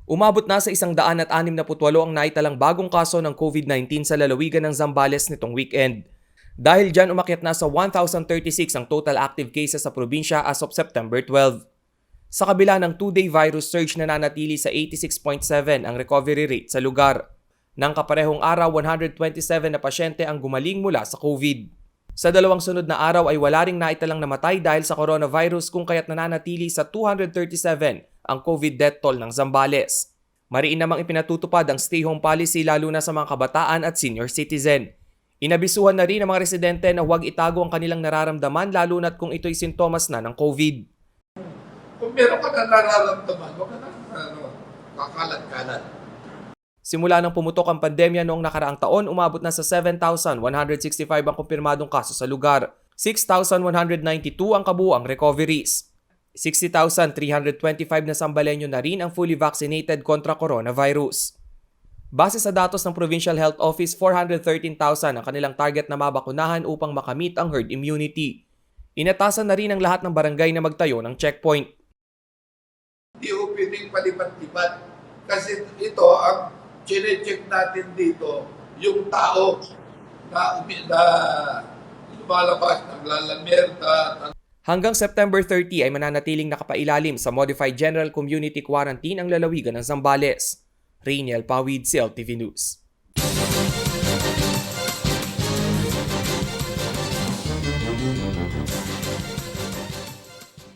Umabot na sa 168 ang naitalang bagong kaso ng COVID-19 sa lalawigan ng Zambales nitong weekend. Dahil dyan umakyat na sa 1,036 ang total active cases sa probinsya as of September 12. Sa kabila ng 2-day virus surge na nanatili sa 86.7 ang recovery rate sa lugar. Nang kaparehong araw, 127 na pasyente ang gumaling mula sa COVID. Sa dalawang sunod na araw ay wala ring naitalang namatay dahil sa coronavirus kung kaya't nananatili sa 237 ang COVID death toll ng Zambales. Mariin namang ipinatutupad ang stay home policy lalo na sa mga kabataan at senior citizen. Inabisuhan na rin ang mga residente na huwag itago ang kanilang nararamdaman lalo na't kung ito'y sintomas na ng COVID. Kung meron ka na nararamdaman, huwag ka na kakalat-kalat. Simula nang pumutok ang pandemya noong nakaraang taon, umabot na sa 7,165 ang kumpirmadong kaso sa lugar. 6,192 ang kabuuang recoveries. 60,325 na Sambalenyo na rin ang fully vaccinated kontra coronavirus. Base sa datos ng Provincial Health Office, 413,000 ang kanilang target na mabakunahan upang makamit ang herd immunity. Inatasan na rin ang lahat ng barangay na magtayo ng checkpoint. Hindi ko pwedeng palipat-lipat kasi ito ang chine-check natin dito, yung tao na lumalabas, naglalamir, Hanggang September 30 ay mananatiling nakapailalim sa Modified General Community Quarantine ang lalawigan ng Zambales. Rainiel Pawid, CLTV News.